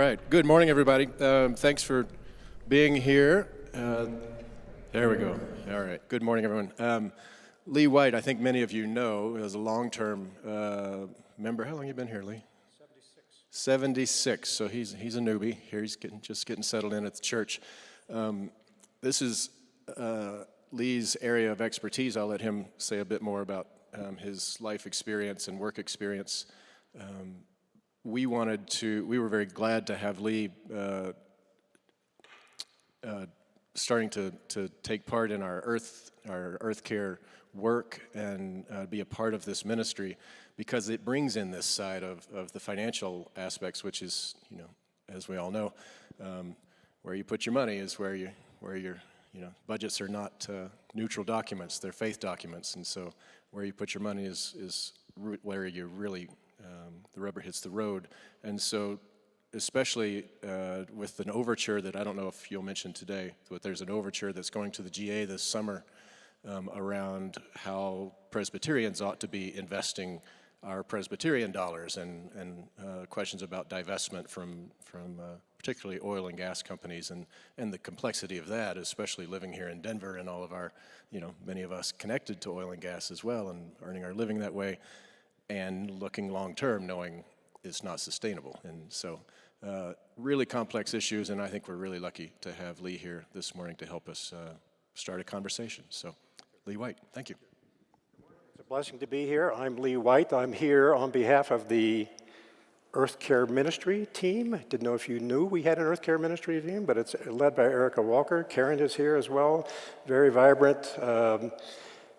right. Good morning, everybody. Thanks for being here. There we go. All right. Good morning, everyone. Lee White, I think many of you know, is a long-term member. How long have you been here, Lee? 76. So he's a newbie. Here he's just getting settled in at the church. This is Lee's area of expertise. I'll let him say a bit more about his life experience and work experience. We were very glad to have Lee starting to take part in our Earth Care work and be a part of this ministry, because it brings in this side of the financial aspects, which is, as we all know, where you put your money is where your budgets are not neutral documents; they're faith documents, and so where you put your money is where you really the rubber hits the road. And so, especially with an overture that I don't know if you'll mention today, but there's an overture that's going to the GA this summer around how Presbyterians ought to be investing our Presbyterian dollars, and questions about divestment from particularly oil and gas companies, and the complexity of that, especially living here in Denver and all of our, many of us connected to oil and gas as well and earning our living that way, and looking long term, knowing it's not sustainable. And so really complex issues, and I think we're really lucky to have Lee here this morning to help us start a conversation. So, Lee White, thank you. It's a blessing to be here. I'm Lee White. I'm here on behalf of the Earth Care Ministry team. I didn't know if you knew we had an Earth Care Ministry team, but it's led by Erica Walker. Karen is here as well. Very vibrant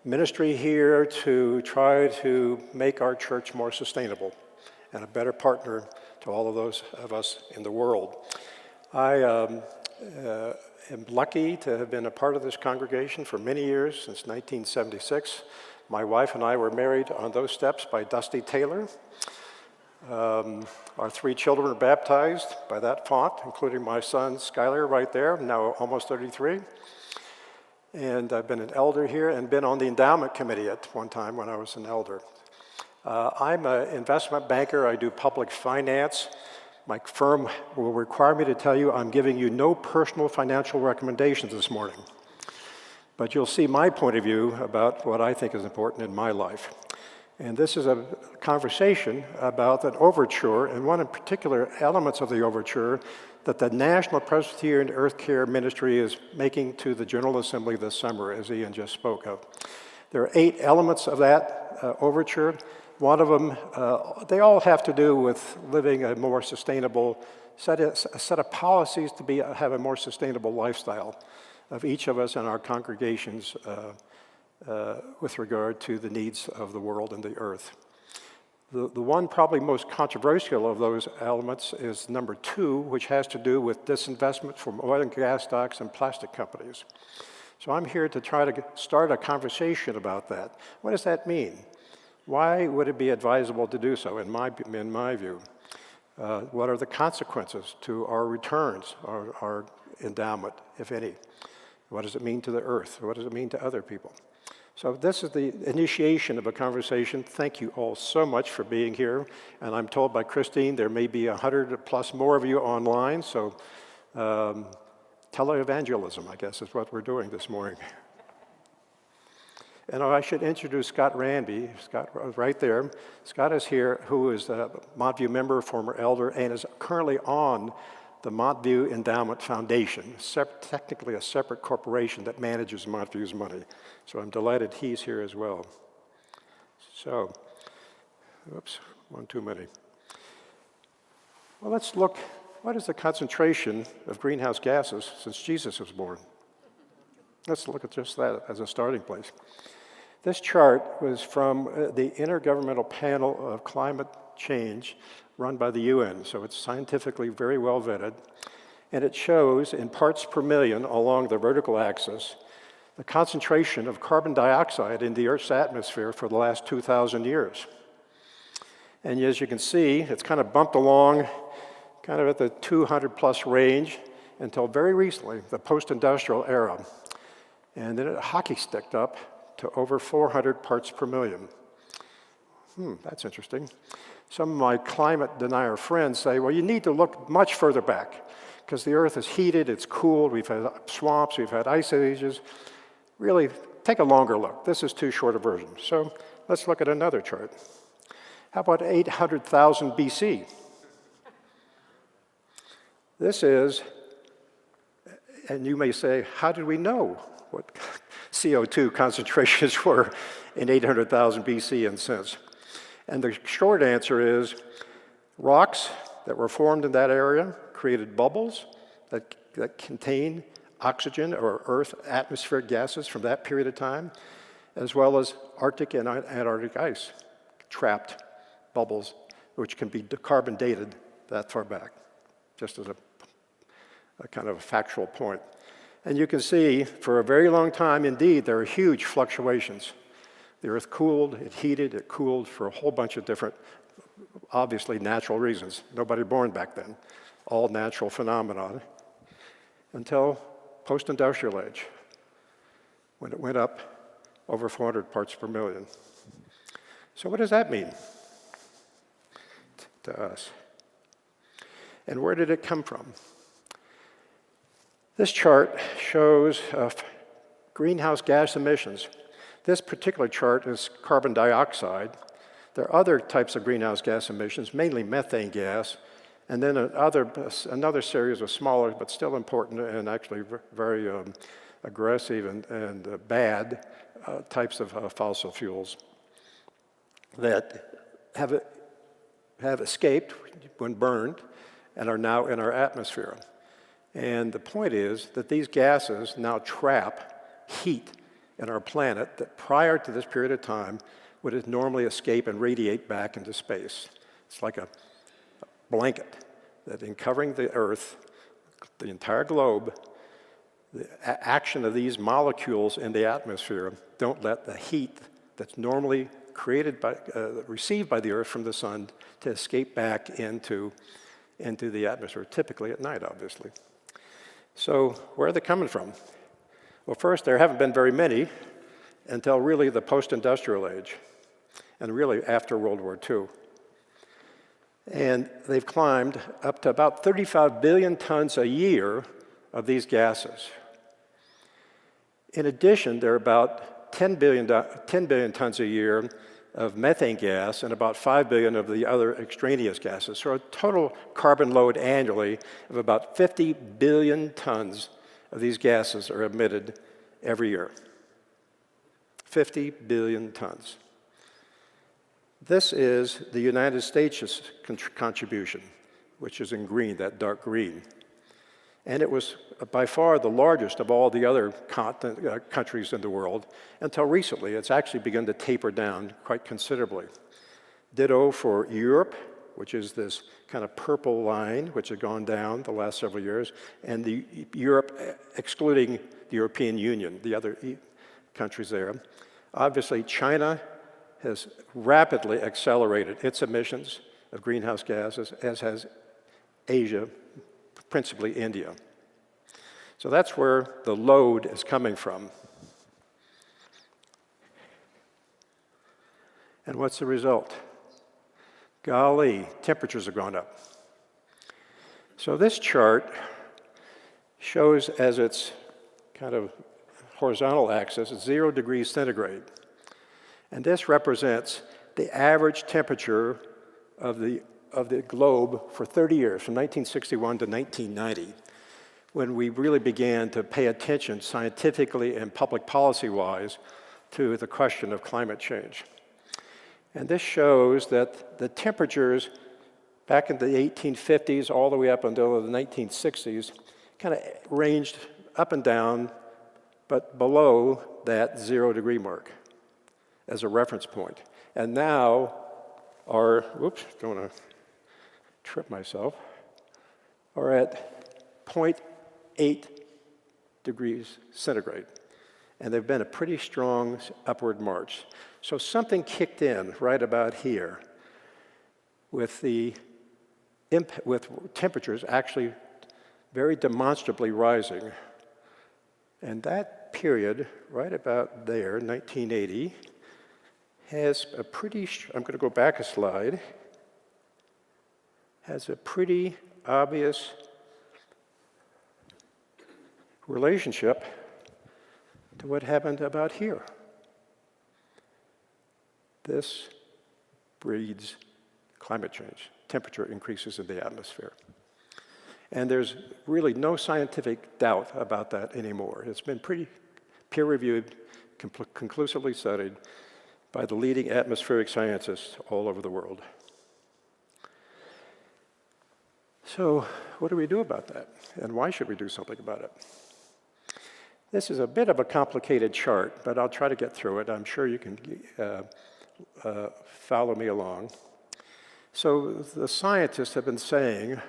ministry here to try to make our church more sustainable and a better partner to all of those of us in the world. I am lucky to have been a part of this congregation for many years, since 1976. My wife and I were married on those steps by Dusty Taylor. Our 3 children were baptized by that font, including my son Skylar right there, now almost 33. And I've been an elder here and been on the endowment committee at one time when I was an elder. I'm an investment banker. I do public finance. My firm will require me to tell you I'm giving you no personal financial recommendations this morning. But you'll see my point of view about what I think is important in my life. And this is a conversation about an overture, and one in particular elements of the overture that the National Presbyterian Earth Care Ministry is making to the General Assembly this summer, as Ian just spoke of. There are 8 elements of that overture. One of them, they all have to do with living a more sustainable set of policies to have a more sustainable lifestyle of each of us and our congregations with regard to the needs of the world and the earth. The one probably most controversial of those elements is number 2, which has to do with disinvestment from oil and gas stocks and plastic companies. So I'm here to try to start a conversation about that. What does that mean? Why would it be advisable to do so, in my view? What are the consequences to our returns, our endowment, if any? What does it mean to the earth? What does it mean to other people? So this is the initiation of a conversation. Thank you all so much for being here. And I'm told by Christine there may be 100 plus more of you online, so televangelism, I guess, is what we're doing this morning. And I should introduce Scott Ranby. Scott, right there. Scott is here, who is a Montview member, former elder, and is currently on the Montview Endowment Foundation, technically a separate corporation that manages Montview's money. So I'm delighted he's here as well. So, oops, one too many. Well, let's look, what is the concentration of greenhouse gases since Jesus was born? Let's look at just that as a starting place. This chart was from the Intergovernmental Panel of Climate Change run by the UN, so it's scientifically very well vetted, and it shows in parts per million along the vertical axis the concentration of carbon dioxide in the Earth's atmosphere for the last 2,000 years. And as you can see, it's kind of bumped along kind of at the 200 plus range until very recently, the post-industrial era. And then it hockey sticked up to over 400 parts per million. That's interesting. Some of my climate denier friends say, well, you need to look much further back because the Earth is heated, it's cooled, we've had swamps, we've had ice ages. Really, take a longer look. This is too short a version. So let's look at another chart. How about 800,000 BC? This is, and you may say, how did we know what CO2 concentrations were in 800,000 BC and since? And the short answer is rocks that were formed in that area created bubbles that contain oxygen or Earth atmospheric gases from that period of time, as well as Arctic and Antarctic ice, trapped bubbles, which can be carbon dated that far back, just as a kind of a factual point. And you can see, for a very long time, indeed, there are huge fluctuations. The Earth cooled, it heated, it cooled for a whole bunch of different, obviously natural reasons. Nobody born back then. All natural phenomena until post-industrial age, when it went up over 400 parts per million. So what does that mean to us? And where did it come from? This chart shows greenhouse gas emissions. This particular chart is carbon dioxide. There are other types of greenhouse gas emissions, mainly methane gas, and then another series of smaller but still important and actually very aggressive and bad types of fossil fuels that have escaped when burned and are now in our atmosphere. And the point is that these gases now trap heat in our planet that prior to this period of time would normally escape and radiate back into space. It's like a blanket that in covering the Earth, the entire globe, the action of these molecules in the atmosphere don't let the heat that's normally received by the Earth from the sun to escape back into the atmosphere, typically at night, obviously. So where are they coming from? Well, first, there haven't been very many until really the post-industrial age, and really after World War II. And they've climbed up to about 35 billion tons a year of these gases. In addition, there are about 10 billion tons a year of methane gas and about 5 billion of the other extraneous gases. So a total carbon load annually of about 50 billion tons of these gases are emitted every year. 50 billion tons. This is the United States' contribution, which is in green, that dark green. And it was by far the largest of all the other countries in the world until recently. It's actually begun to taper down quite considerably. Ditto for Europe, which is this kind of purple line, which has gone down the last several years, and the Europe excluding the European Union, the other countries there. Obviously, China has rapidly accelerated its emissions of greenhouse gases, as has Asia, principally India. So that's where the load is coming from. And what's the result? Golly, temperatures have gone up. So this chart shows as its kind of horizontal axis 0 degrees centigrade. And this represents the average temperature of the globe for 30 years, from 1961 to 1990, when we really began to pay attention scientifically and public policy-wise to the question of climate change. And this shows that the temperatures back in the 1850s all the way up until the 1960s kind of ranged up and down, but below that 0 degree mark as a reference point. And now our, whoops, don't want to trip myself, are at 0.8 degrees centigrade. And they've been a pretty strong upward march. So something kicked in right about here with temperatures actually very demonstrably rising. And that period, right about there, 1980, has a pretty, I'm going to go back a slide, has a pretty obvious relationship to what happened about here. This breeds climate change, temperature increases in the atmosphere. And there's really no scientific doubt about that anymore. It's been pretty peer-reviewed, conclusively studied by the leading atmospheric scientists all over the world. So what do we do about that? And why should we do something about it? This is a bit of a complicated chart, but I'll try to get through it. I'm sure you can follow me along. So the scientists have been saying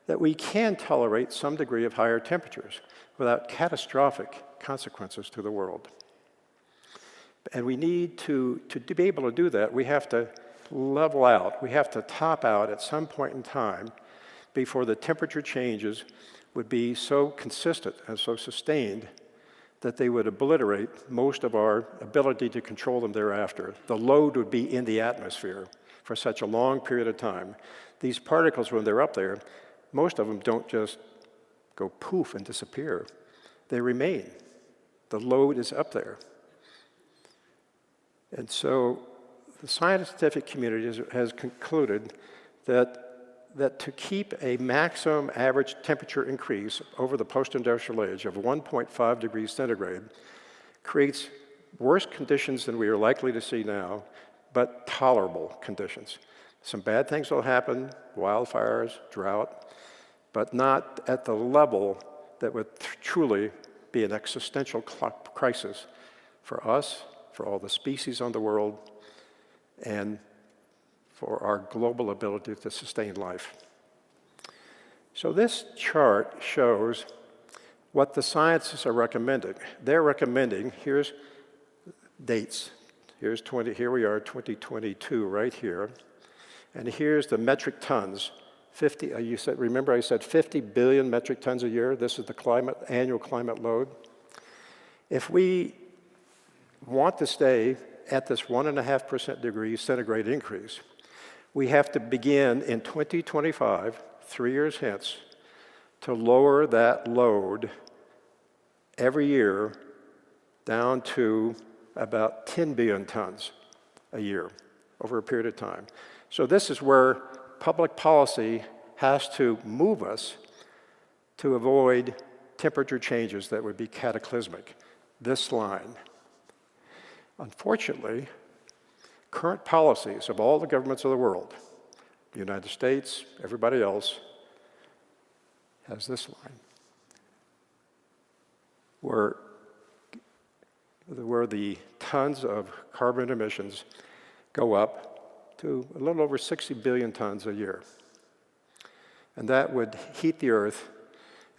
that we can tolerate some degree of higher temperatures without catastrophic consequences to the world. And we need to be able to do that, we have to level out. We have to top out at some point in time before the temperature changes would be so consistent and so sustained that they would obliterate most of our ability to control them thereafter. The load would be in the atmosphere for such a long period of time. These particles, when they're up there, most of them don't just go poof and disappear. They remain. The load is up there. And so the scientific community has concluded that to keep a maximum average temperature increase over the post-industrial age of 1.5 degrees centigrade creates worse conditions than we are likely to see now, but tolerable conditions. Some bad things will happen, wildfires, drought, but not at the level that would truly be an existential crisis for us, for all the species on the world, and for our global ability to sustain life. So this chart shows what the scientists are recommending. They're recommending, here's dates. Here we are, 2022, right here. And here's the metric tons. Remember I said 50 billion metric tons a year? This is the annual climate load. If we want to stay at this 1.5% degree centigrade increase, we have to begin in 2025, 3 years hence, to lower that load every year down to about 10 billion tons a year over a period of time. So this is where public policy has to move us to avoid temperature changes that would be cataclysmic. This line. Unfortunately, current policies of all the governments of the world, the United States, everybody else, has this line, where the tons of carbon emissions go up to a little over 60 billion tons a year. And that would heat the Earth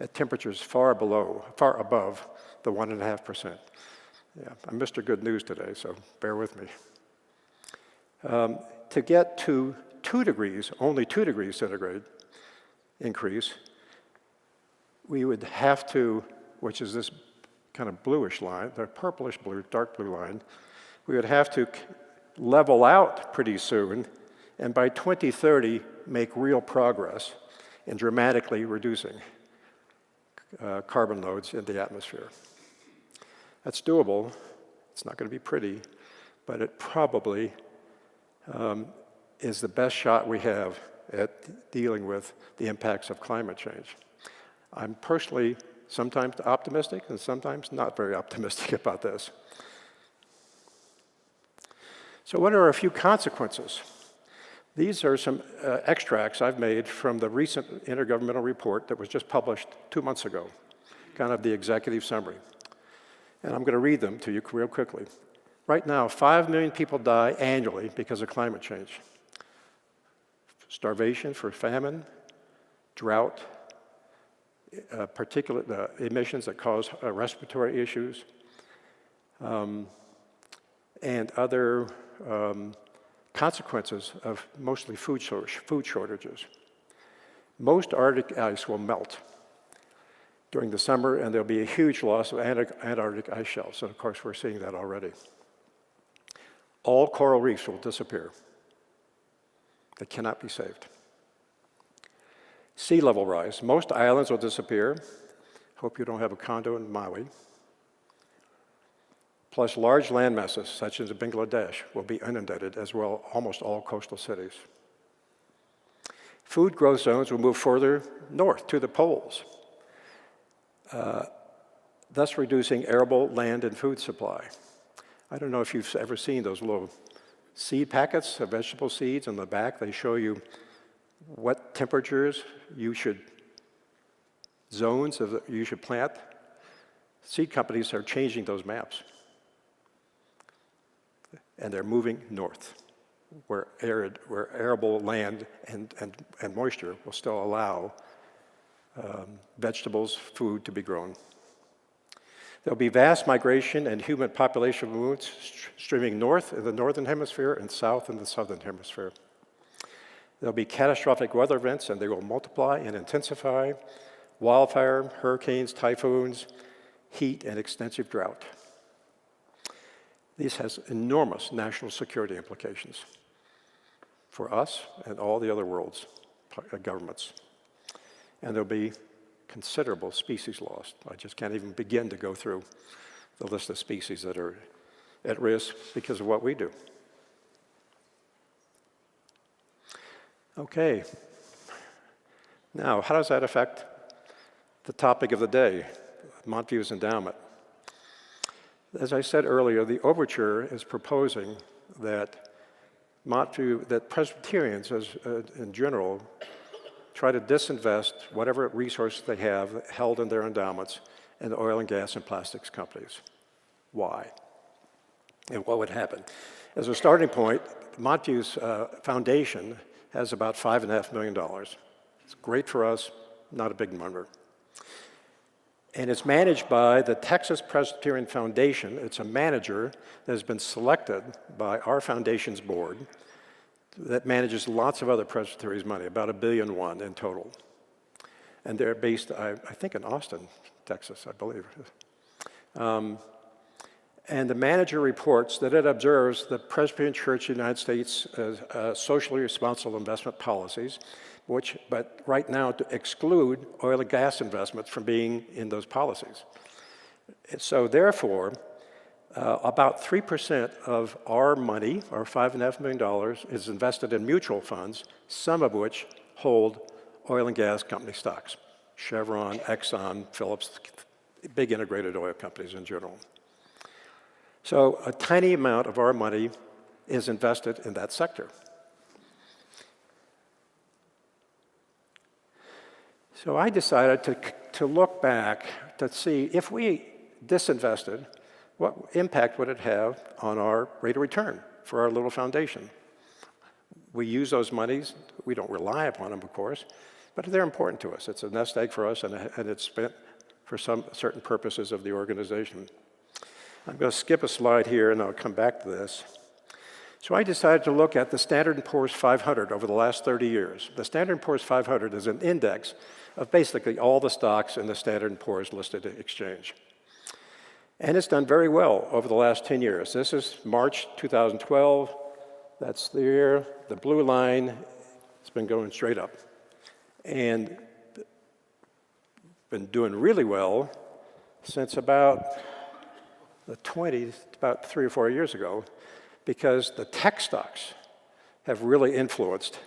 at temperatures far above the 1.5%. Yeah, I'm Mr. Good News today, so bear with me. To get to 2 degrees, only 2 degrees centigrade increase, we would have to, which is this kind of bluish line, the purplish blue, dark blue line, we would have to level out pretty soon, and by 2030 make real progress in dramatically reducing carbon loads in the atmosphere. That's doable. It's not going to be pretty, but it probably is the best shot we have at dealing with the impacts of climate change. I'm personally sometimes optimistic and sometimes not very optimistic about this. So what are a few consequences? These are some extracts I've made from the recent intergovernmental report that was just published 2 months ago, kind of the executive summary. And I'm going to read them to you real quickly. Right now, 5 million people die annually because of climate change. Starvation for famine, drought, particulate emissions that cause respiratory issues, and other consequences of mostly food shortages. Most Arctic ice will melt during the summer, and there'll be a huge loss of Antarctic ice shelves. And of course, we're seeing that already. all coral reefs will disappear. They cannot be saved. Sea level rise. Most islands will disappear. Hope you don't have a condo in Maui. Plus large land masses, such as Bangladesh, will be inundated, as well almost all coastal cities. Food growth zones will move further north to the poles, thus reducing arable land and food supply. I don't know if you've ever seen those little seed packets of vegetable seeds on the back. They show you what temperatures you should, zones you should plant. Seed companies are changing those maps. And they're moving north, where arable land and moisture will still allow vegetables, food to be grown. There'll be vast migration and human population movements streaming north in the northern hemisphere and south in the southern hemisphere. There'll be catastrophic weather events, and they will multiply and intensify: wildfire, hurricanes, typhoons, heat, and extensive drought. This has enormous national security implications for us and all the other world's governments. And there'll be considerable species lost. I just can't even begin to go through the list of species that are at risk because of what we do. Okay. Now, how does that affect the topic of the day, Montview's endowment? As I said earlier, the overture is proposing that that Presbyterians in general try to disinvest whatever resources they have held in their endowments in the oil and gas and plastics companies. Why? And what would happen? As a starting point, Montview's foundation has about $5.5 million. It's great for us, not a big number. And it's managed by the Texas Presbyterian Foundation. It's a manager that has been selected by our foundation's board that manages lots of other presbyteries' money, about $1.1 billion in total. And they're based, I think, in Austin, Texas, I believe. And the manager reports that it observes the Presbyterian Church of the United States socially responsible investment policies, but right now to exclude oil and gas investments from being in those policies. So therefore, about 3% of our money, our $5.5 million, is invested in mutual funds, some of which hold oil and gas company stocks: Chevron, Exxon, Phillips, big integrated oil companies in general. So a tiny amount of our money is invested in that sector. So I decided to look back to see if we disinvested, what impact would it have on our rate of return for our little foundation? We use those monies. We don't rely upon them, of course, but they're important to us. It's a nest egg for us, and it's spent for some certain purposes of the organization. I'm going to skip a slide here, and I'll come back to this. So I decided to look at the Standard & Poor's 500 over the last 30 years. The Standard & Poor's 500 is an index of basically all the stocks in the Standard & Poor's listed exchange. And it's done very well over the last 10 years. This is March 2012. That's the year. The blue line, it's been going straight up. And been doing really well since about the 20s, about 3 or 4 years ago, because the tech stocks have really influenced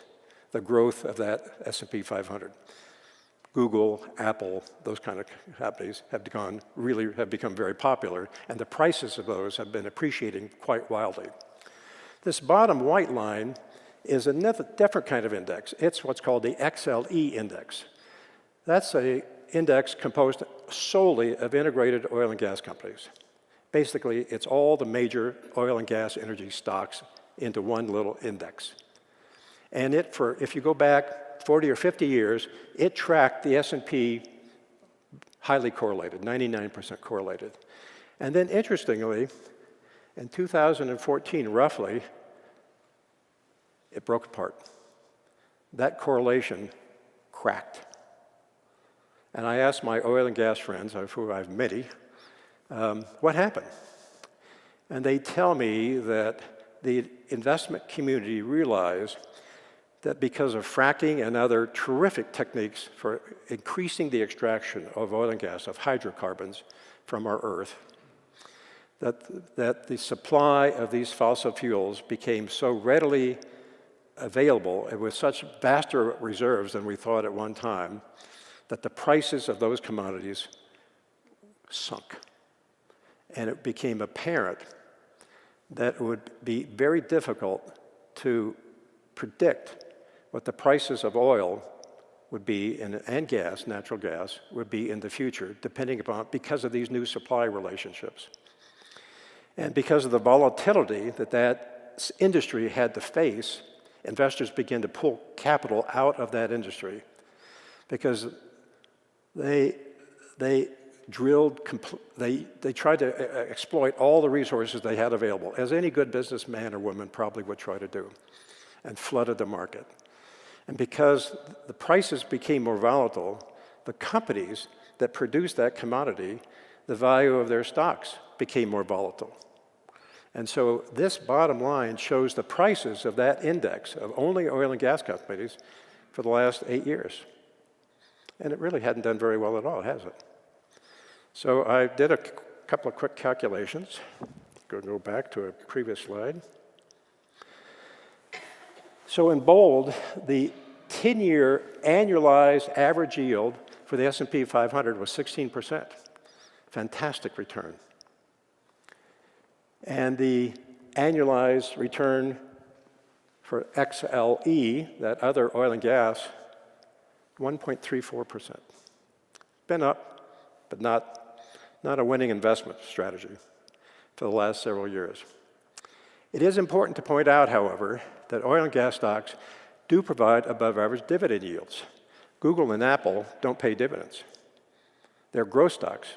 the growth of that S&P 500. Google, Apple, those kind of companies have become very popular, and the prices of those have been appreciating quite wildly. This bottom white line is a different kind of index. It's what's called the Xle Index. That's an index composed solely of integrated oil and gas companies. Basically, it's all the major oil and gas energy stocks into one little index. And if you go back 40 or 50 years, it tracked the S&P highly correlated, 99% correlated. And then interestingly, in 2014, roughly, it broke apart. That correlation cracked. And I asked my oil and gas friends, of whom I have many, what happened? And they tell me that the investment community realized that because of fracking and other terrific techniques for increasing the extraction of oil and gas, of hydrocarbons from our Earth, that the supply of these fossil fuels became so readily available and with such vaster reserves than we thought at one time, that the prices of those commodities sunk. And it became apparent that it would be very difficult to predict what the prices of oil would be, and gas, natural gas, would be in the future, because of these new supply relationships. And because of the volatility that industry had to face, investors began to pull capital out of that industry because they tried to exploit all the resources they had available, as any good businessman or woman probably would try to do, and flooded the market. And because the prices became more volatile, the companies that produced that commodity, the value of their stocks became more volatile. And so this bottom line shows the prices of that index of only oil and gas companies for the last 8 years. And it really hadn't done very well at all, has it? So I did a couple of quick calculations. Go back to a previous slide. So in bold, the 10-year annualized average yield for the S&P 500 was 16%. Fantastic return. And the annualized return for Xle, that other oil and gas, 1.34%. Been up, but not a winning investment strategy for the last several years. It is important to point out, however, that oil and gas stocks do provide above-average dividend yields. Google and Apple don't pay dividends. They're growth stocks.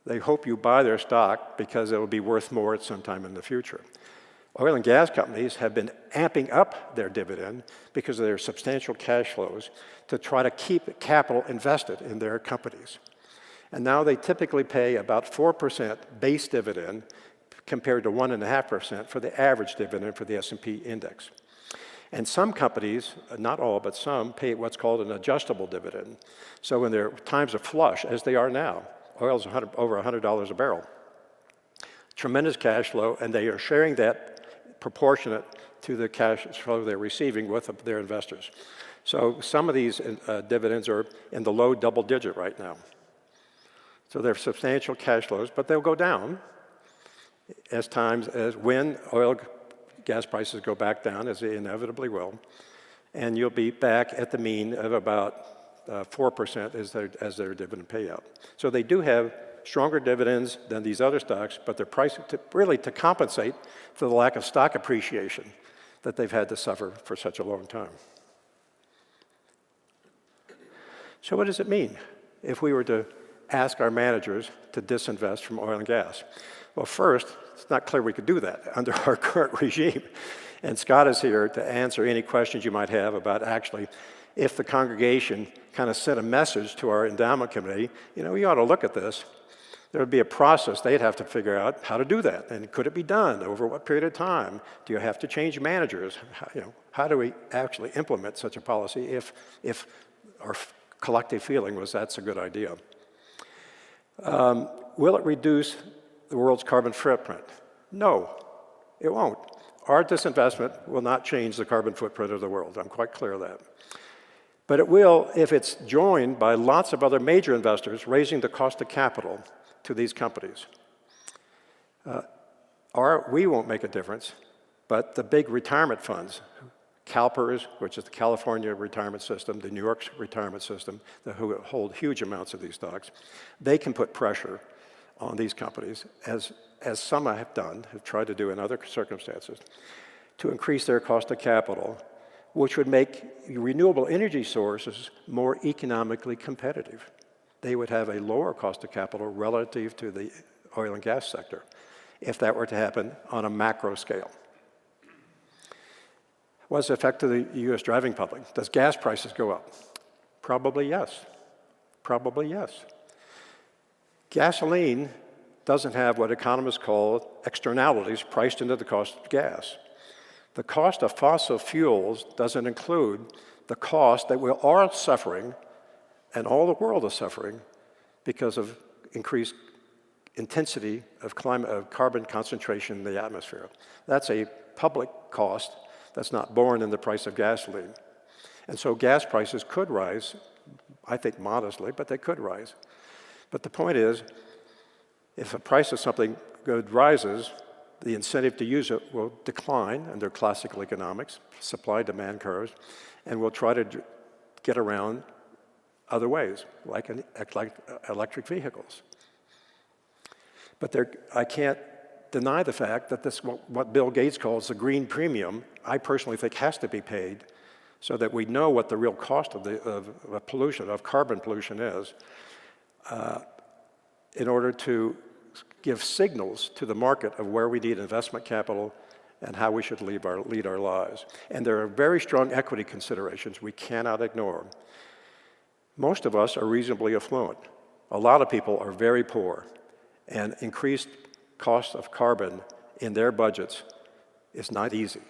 They hope you buy their stock because it will be worth more at some time in the future. Oil and gas companies have been amping up their dividend because of their substantial cash flows to try to keep capital invested in their companies. And now they typically pay about 4% base dividend compared to 1.5% for the average dividend for the S&P index. And some companies, not all, but some, pay what's called an adjustable dividend. So when their times are flush, as they are now, oil's over $100 a barrel, tremendous cash flow, and they are sharing that proportionate to the cash flow they're receiving with their investors. So some of these dividends are in the low double digit right now. So they're substantial cash flows, but they'll go down as when oil gas prices go back down, as they inevitably will, and you'll be back at the mean of about 4% as their dividend payout. So they do have stronger dividends than these other stocks, but they're priced really to compensate for the lack of stock appreciation that they've had to suffer for such a long time. So what does it mean if we were to ask our managers to disinvest from oil and gas? Well, first, it's not clear we could do that under our current regime. And Scott is here to answer any questions you might have about actually if the congregation kind of sent a message to our endowment committee, you know, we ought to look at this. There would be a process they'd have to figure out how to do that. And could it be done? Over what period of time? Do you have to change managers? How do we actually implement such a policy if our collective feeling was that's a good idea? Will it reduce the world's carbon footprint? No, it won't. Our disinvestment will not change the carbon footprint of the world. I'm quite clear of that. But it will if it's joined by lots of other major investors raising the cost of capital to these companies. We won't make a difference, but the big retirement funds, CalPERS, which is the California retirement system, the New York's retirement system, who hold huge amounts of these stocks, they can put pressure on these companies, as some have tried to do in other circumstances, to increase their cost of capital, which would make renewable energy sources more economically competitive. They would have a lower cost of capital relative to the oil and gas sector if that were to happen on a macro scale. What's the effect to the U.S. driving public? Does gas prices go up? Probably yes. Probably yes. Gasoline doesn't have what economists call externalities priced into the cost of gas. The cost of fossil fuels doesn't include the cost that we are suffering, and all the world is suffering, because of increased intensity of carbon concentration in the atmosphere. That's a public cost that's not borne in the price of gasoline. And so gas prices could rise, I think modestly, but they could rise. But the point is, if the price of something good rises, the incentive to use it will decline under classical economics, supply-demand curves, and we'll try to get around other ways, like electric vehicles. But I can't deny the fact that this, what Bill Gates calls the green premium, I personally think has to be paid so that we know what the real cost of pollution, of carbon pollution is, in order to give signals to the market of where we need investment capital and how we should lead our lives. And there are very strong equity considerations we cannot ignore. Most of us are reasonably affluent. A lot of people are very poor, and increased cost of carbon in their budgets is not easy.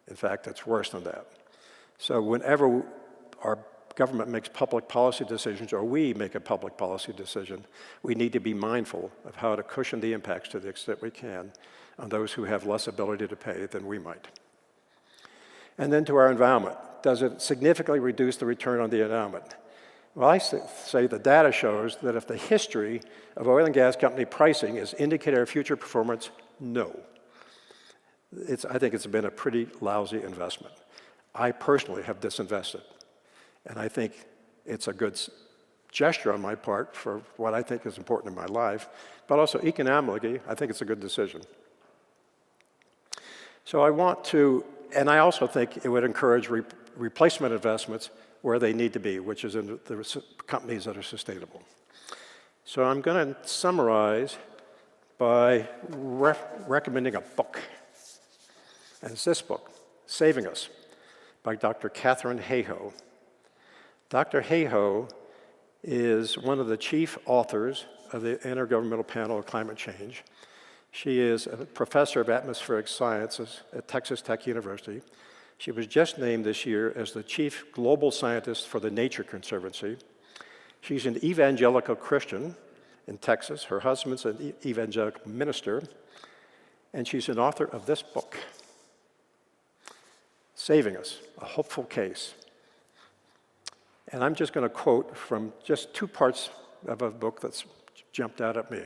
In fact, it's worse than that. So whenever our government makes public policy decisions, or we make a public policy decision, we need to be mindful of how to cushion the impacts to the extent we can on those who have less ability to pay than we might. And then to our endowment. Does it significantly reduce the return on the endowment? Well, I say the data shows that if the history of oil and gas company pricing is indicator of future performance, no. I think it's been a pretty lousy investment. I personally have disinvested. And I think it's a good gesture on my part for what I think is important in my life, but also economically, I think it's a good decision. So I want to, and I also think it would encourage replacement investments where they need to be, which is in the companies that are sustainable. So I'm going to summarize by recommending a book. And it's this book, Saving Us, by Dr. Katharine Hayhoe. Dr. Hayhoe is one of the chief authors of the Intergovernmental Panel on Climate Change. She is a professor of atmospheric sciences at Texas Tech University. She was just named this year as the chief global scientist for the Nature Conservancy. She's an evangelical Christian in Texas. Her husband's an evangelical minister. And she's an author of this book, Saving Us, a Hopeful Case. And I'm just going to quote from just two parts of a book that's jumped out at me.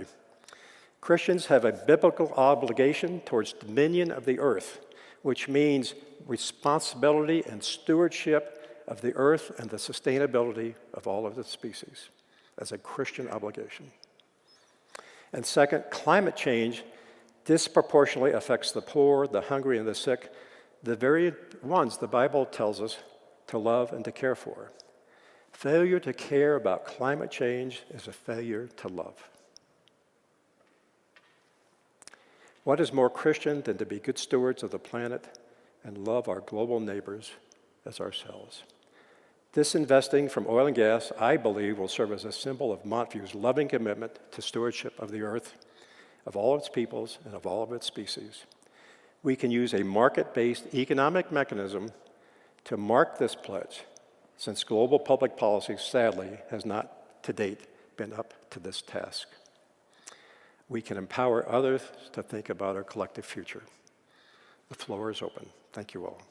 Christians have a biblical obligation towards dominion of the earth, which means responsibility and stewardship of the earth and the sustainability of all of its species as a Christian obligation. And second, climate change disproportionately affects the poor, the hungry, and the sick, the very ones the Bible tells us to love and to care for. Failure to care about climate change is a failure to love. What is more Christian than to be good stewards of the planet and love our global neighbors as ourselves? Disinvesting from oil and gas, I believe, will serve as a symbol of Montview's loving commitment to stewardship of the earth, of all its peoples, and of all of its species. We can use a market-based economic mechanism to mark this pledge, since global public policy, sadly, has not to date been up to this task. We can empower others to think about our collective future. The floor is open. Thank you all.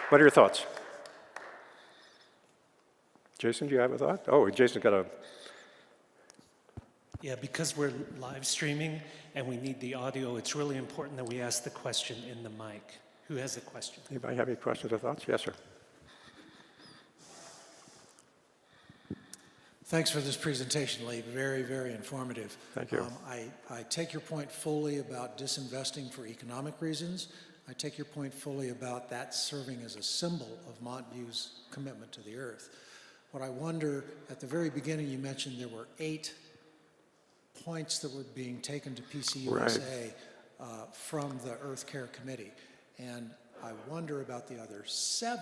What are your thoughts? Jason, do you have a thought? Oh, Jason's got a... Yeah, because we're live streaming and we need the audio, it's really important that we ask the question in the mic. Who has a question? Anybody have any questions or thoughts? Yes, sir. Thanks for this presentation, Lee. Very, very informative. Thank you. I take your point fully about disinvesting for economic reasons. I take your point fully about that serving as a symbol of Montview's commitment to the earth. What I wonder, at the very beginning you mentioned there were 8 points that were being taken to PCUSA from the Earth Care Committee. And I wonder about the other 7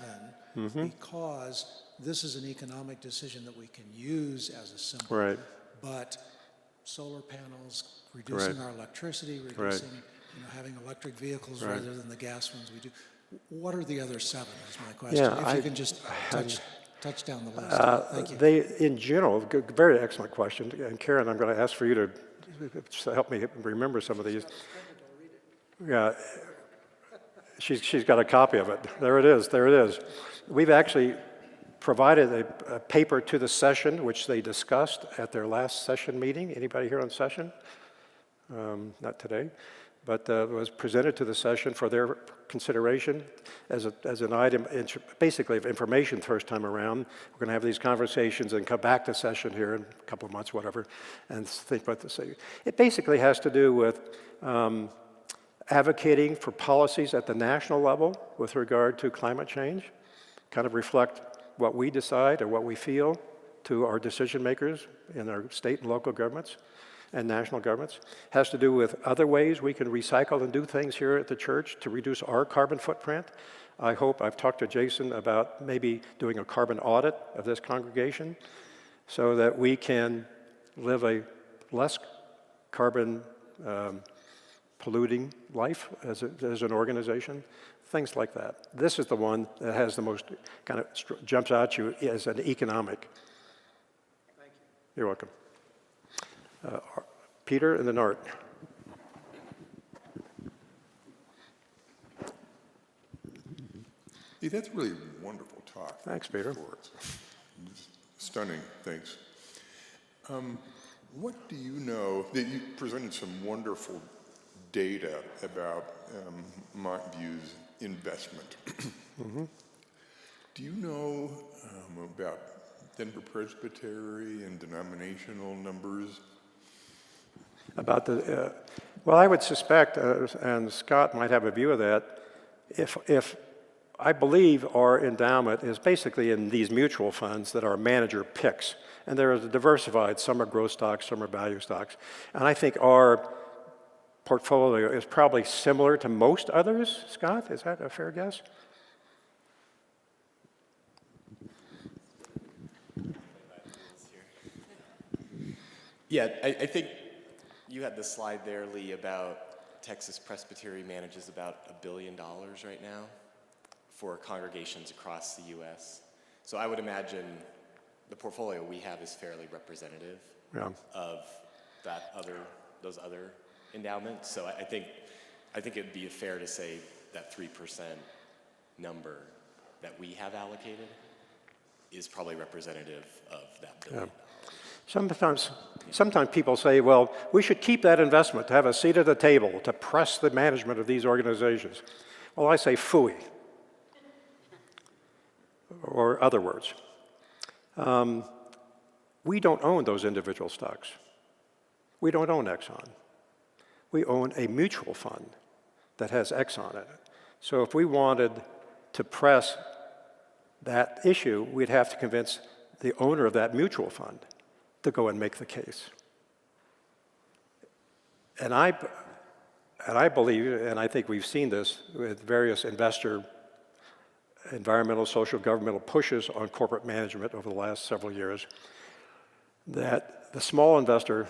because this is an economic decision that we can use as a symbol. Right. But solar panels, reducing Right. our electricity, reducing, having electric vehicles Right. rather than the gas ones we do. What are the other 7 is my question. Yeah, if you can just touch down the list. Thank you. They, in general, very excellent question. And Karen, I'm going to ask for you to help me remember some of these. Yeah, she's got a copy of it. There it is. There it is. We've actually provided a paper to the session, which they discussed at their last session meeting. Anybody here on session? Not today, but was presented to the session for their consideration as an item, basically of information first time around. We're going to have these conversations and come back to session here in a couple of months, whatever, and think about this. It basically has to do with advocating for policies at the national level with regard to climate change, kind of reflect what we decide or what we feel to our decision makers in our state and local governments and national governments. Has to do with other ways we can recycle and do things here at the church to reduce our carbon footprint. I've talked to Jason about maybe doing a carbon audit of this congregation so that we can live a less carbon polluting life as an organization, things like that. This is the one that has the most kind of jumps out you as an economic. Thank you. You're welcome. Peter and then Art. Hey, that's really a wonderful talk. Thanks, Peter. Stunning, thanks. What do you know, that you presented some wonderful data about Montview's investment. Do you know about Denver Presbytery and denominational numbers? About the, well, I would suspect, and Scott might have a view of that, if I believe our endowment is basically in these mutual funds that our manager picks, and they're diversified, some are growth stocks, some are value stocks, and I think our portfolio is probably similar to most others. Scott, is that a fair guess? Yeah, I think you had the slide there, Lee, about Texas Presbytery manages about $1 billion right now for congregations across the U.S. So I would imagine the portfolio we have is fairly representative of those other endowments. So I think it'd be fair to say that 3% number that we have allocated is probably representative of that $1 billion. Sometimes people say, well, we should keep that investment to have a seat at the table to press the management of these organizations. Well, I say phooey, or other words. We don't own those individual stocks. We don't own Exxon. We own a mutual fund that has Exxon in it. So if we wanted to press that issue, we'd have to convince the owner of that mutual fund to go and make the case. And I believe, and I think we've seen this with various environmental, social, governmental pushes on corporate management over the last several years, that the small investor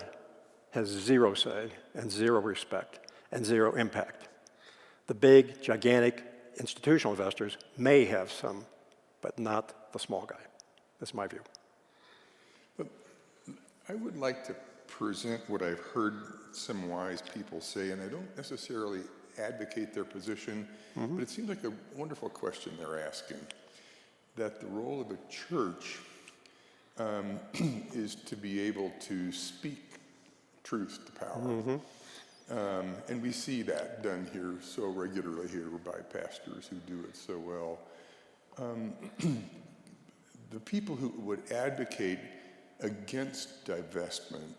has zero say and zero respect and zero impact. The big, gigantic institutional investors may have some, but not the small guy. That's my view. I would like to present what I've heard some wise people say, and I don't necessarily advocate their position, but it seems like a wonderful question they're asking, that the role of a church is to be able to speak truth to power. And we see that done here so regularly here by pastors who do it so well. The people who would advocate against divestment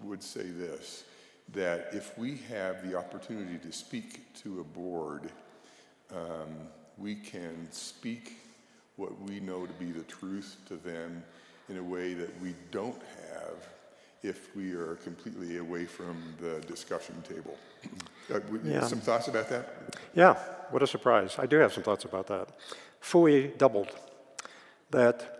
would say this, that if we have the opportunity to speak to a board, we can speak what we know to be the truth to them in a way that we don't have if we are completely away from the discussion table. Yeah. Some thoughts about that? Yeah, what a surprise. I do have some thoughts about that. Fully doubled. That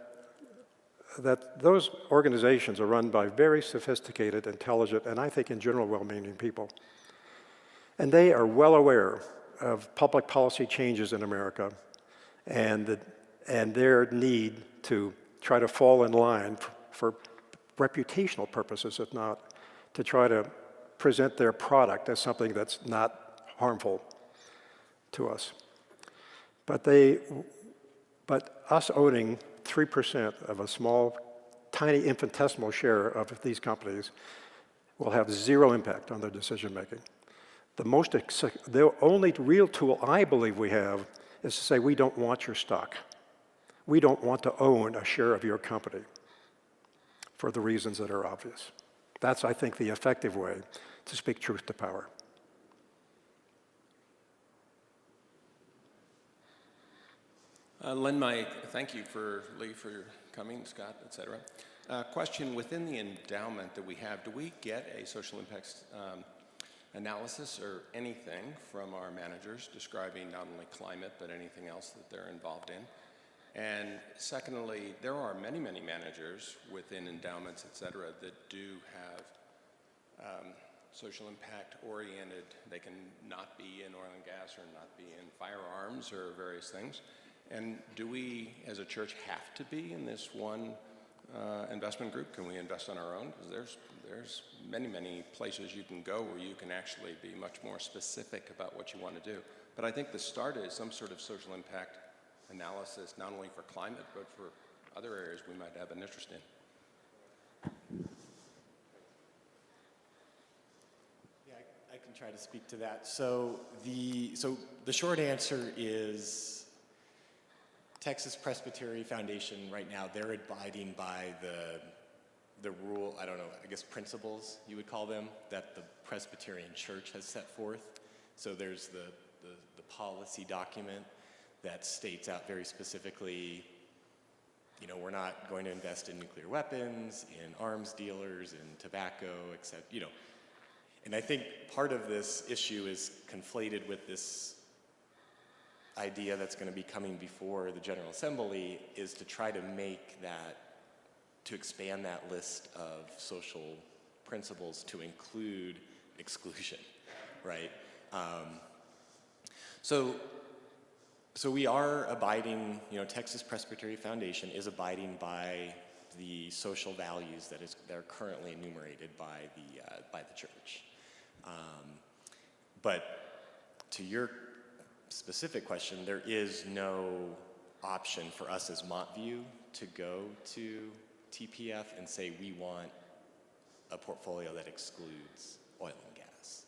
those organizations are run by very sophisticated, intelligent, and I think in general well-meaning people. And they are well aware of public policy changes in America and their need to try to fall in line for reputational purposes, if not, to try to present their product as something that's not harmful to us. But us owning 3% of a small, tiny, infinitesimal share of these companies will have zero impact on their decision making. The only real tool I believe we have is to say we don't want your stock. We don't want to own a share of your company for the reasons that are obvious. That's, I think, the effective way to speak truth to power. Lynn, thank you Lee, for your coming, Scott, et cetera. Question, within the endowment that we have, do we get a social impacts analysis or anything from our managers describing not only climate, but anything else that they're involved in? And secondly, there are many, many managers within endowments, et cetera, that do have social impact oriented. They can not be in oil and gas or not be in firearms or various things. And do we, as a church, have to be in this one investment group? Can we invest on our own? Because there's many, many places you can go where you can actually be much more specific about what you want to do. But I think the start is some sort of social impact analysis, not only for climate, but for other areas we might have an interest in. Yeah, I can try to speak to that. So the short answer is Texas Presbytery Foundation right now, they're abiding by the rule, I don't know, I guess principles you would call them, that the Presbyterian Church has set forth. So there's the policy document that states out very specifically, you know, we're not going to invest in nuclear weapons, in arms dealers, in tobacco, except, you know. And I think part of this issue is conflated with this idea that's going to be coming before the General Assembly, is to try to make that, to expand that list of social principles to include exclusion, right? So we are abiding, you know, Texas Presbytery Foundation is abiding by the social values that are currently enumerated by the church. But to your specific question, there is no option for us as Montview to go to TPF and say we want a portfolio that excludes oil and gas.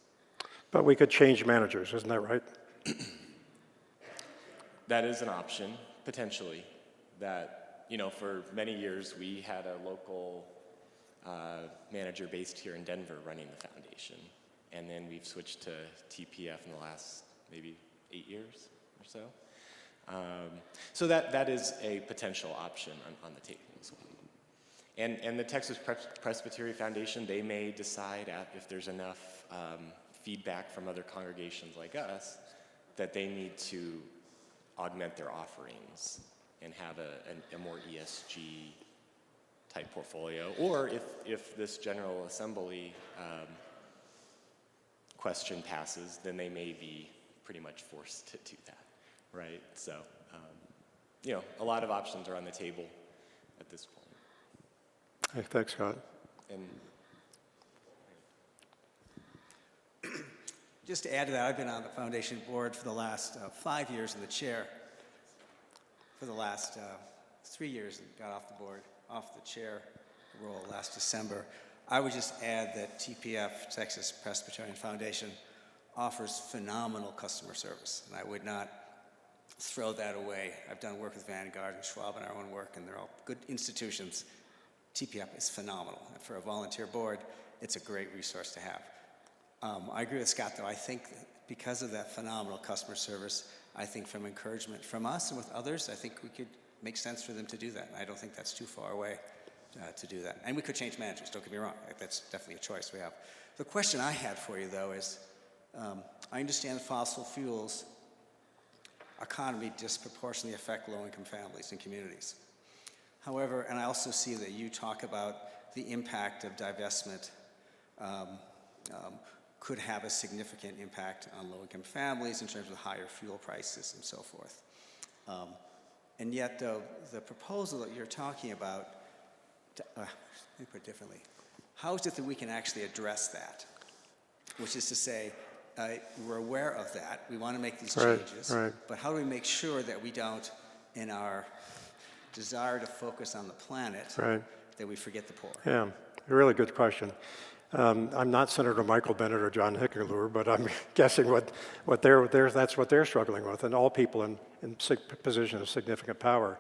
But we could change managers, isn't that right? That is an option, potentially. That, you know, for many years we had a local manager based here in Denver running the foundation. And then we've switched to TPF in the last maybe 8 years or so. So that is a potential option on the table as well. And the Texas Presbytery Foundation, they may decide if there's enough feedback from other congregations like us that they need to augment their offerings and have a more ESG type portfolio. Or if this General Assembly question passes, then they may be pretty much forced to do that, right? So, you know, a lot of options are on the table at this point. Hey, thanks, Scott. And just to add to that, I've been on the foundation board for the last 5 years in the chair. For the last 3 years, got off the chair role last December. I would just add that TPF, Texas Presbyterian Foundation, offers phenomenal customer service, and I would not throw that away. I've done work with Vanguard and Schwab in our own work, and they're all good institutions. TPF is phenomenal, and for a volunteer board, it's a great resource to have. I agree with Scott, though. I think because of that phenomenal customer service, I think from encouragement from us and with others, I think we could make sense for them to do that. And I don't think that's too far away to do that. And we could change managers, don't get me wrong. That's definitely a choice we have. The question I had for you, though, is I understand fossil fuels economy disproportionately affect low-income families and communities. However, and I also see that you talk about the impact of divestment could have a significant impact on low-income families in terms of higher fuel prices and so forth. And yet, though, the proposal that you're talking about, let me put it differently, how is it that we can actually address that? Which is to say, we're aware of that, we want to make these changes, but how do we make sure that we don't, in our desire to focus on the planet, that we forget the poor? Yeah, a really good question. I'm not Senator Michael Bennet or John Hickenlooper, but I'm guessing that's what they're struggling with, and all people in positions of significant power.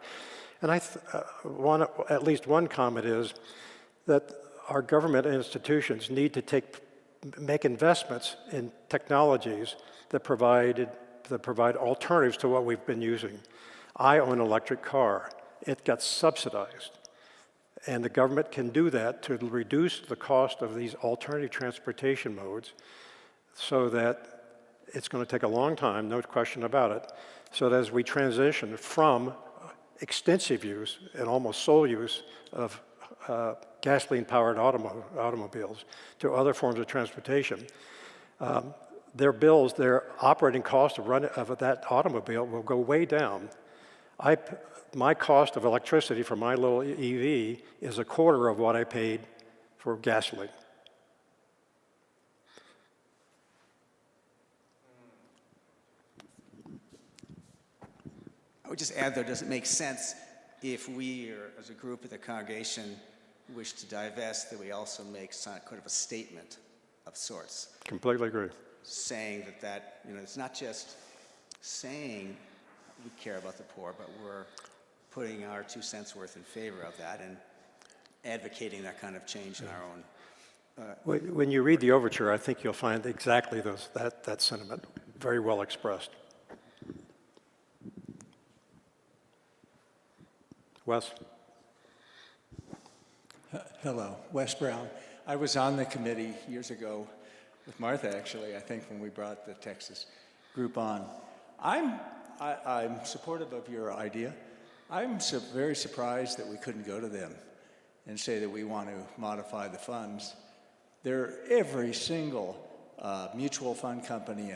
And at least one comment is that our government institutions need to make investments in technologies that provide alternatives to what we've been using. I own an electric car. It gets subsidized. And the government can do that to reduce the cost of these alternative transportation modes so that it's going to take a long time, no question about it, so that as we transition from extensive use and almost sole use of gasoline-powered automobiles to other forms of transportation, their operating cost of that automobile will go way down. My cost of electricity for my little EV is a quarter of what I paid for gasoline. I would just add, though, does it make sense if we, or as a group of the congregation, wish to divest, that we also make kind of a statement of sorts? Completely agree. Saying that it's not just saying we care about the poor, but we're putting our 2 cents worth in favor of that and advocating that kind of change in our own. When you read the overture, I think you'll find exactly that sentiment very well expressed. Wes? Hello, Wes Brown. I was on the committee years ago with Martha, actually, I think, when we brought the Texas group on. I'm supportive of your idea. I'm very surprised that we couldn't go to them and say that we want to modify the funds. Every single mutual fund company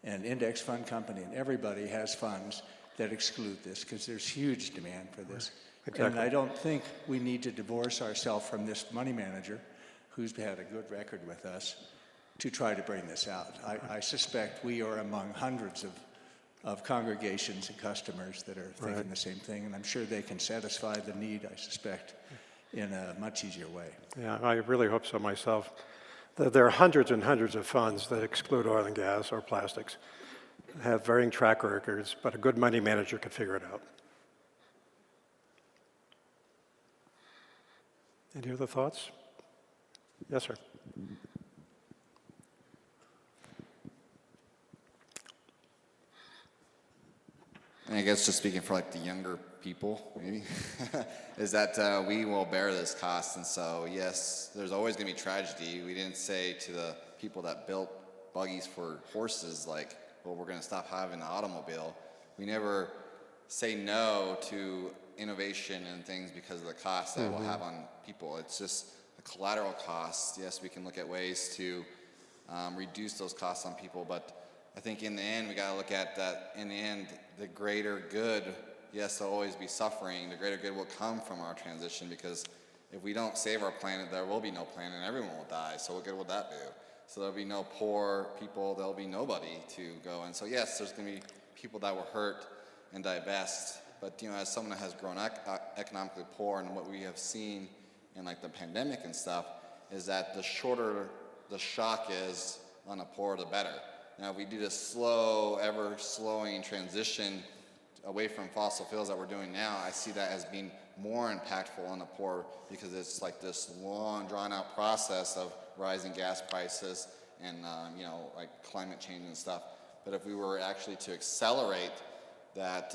and index fund company and everybody has funds that exclude this because there's huge demand for this. Exactly. And I don't think we need to divorce ourselves from this money manager who's had a good record with us to try to bring this out. I suspect we are among hundreds of congregations and customers that are thinking the same thing, and I'm sure they can satisfy the need, I suspect, in a much easier way. Yeah, I really hope so myself. There are hundreds and hundreds of funds that exclude oil and gas or plastics, have varying track records, but a good money manager could figure it out. Any other thoughts? Yes, sir. And I guess just speaking for like the younger people, maybe, is that we will bear this cost. And so, yes, there's always going to be tragedy. We didn't say to the people that built buggies for horses, like, well, we're going to stop having the automobile. We never say no to innovation and things because of the cost that we'll have on people. It's just a collateral cost. Yes, we can look at ways to reduce those costs on people, but I think in the end, we got to look at that. In the end, the greater good, yes, there'll always be suffering. The greater good will come from our transition, because if we don't save our planet, there will be no planet and everyone will die. So what good will that do? So there'll be no poor people, there'll be nobody to go. And so yes, there's going to be people that will hurt and divest. But as someone that has grown economically poor, and what we have seen in like the pandemic and stuff, is that the shorter the shock is on the poor, the better. Now, if we do this slow, ever slowing transition away from fossil fuels that we're doing now, I see that as being more impactful on the poor, because it's like this long, drawn-out process of rising gas prices and like climate change and stuff. But if we were actually to accelerate that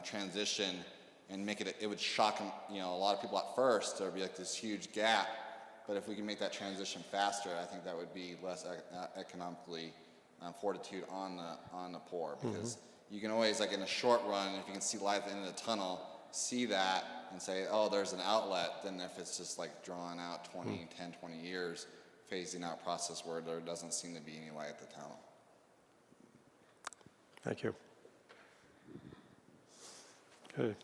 transition and make it would shock a lot of people at first. There would be like this huge gap, but if we can make that transition faster, I think that would be less economically fortitude on the poor, because you can always, like in a short run, if you can see light at the end of the tunnel, see that and say, oh, there's an outlet, than if it's just like drawn out 10, 20 years, phasing out process where there doesn't seem to be any light at the tunnel. Thank you. Okay.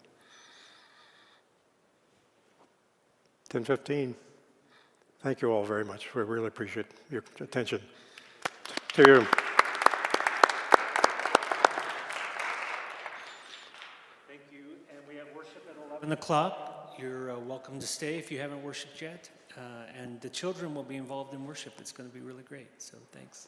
10:15. Thank you all very much. We really appreciate your attention. To you. Thank you. And we have worship at 11 o'clock. You're welcome to stay if you haven't worshiped yet. And the children will be involved in worship. It's going to be really great. So thanks.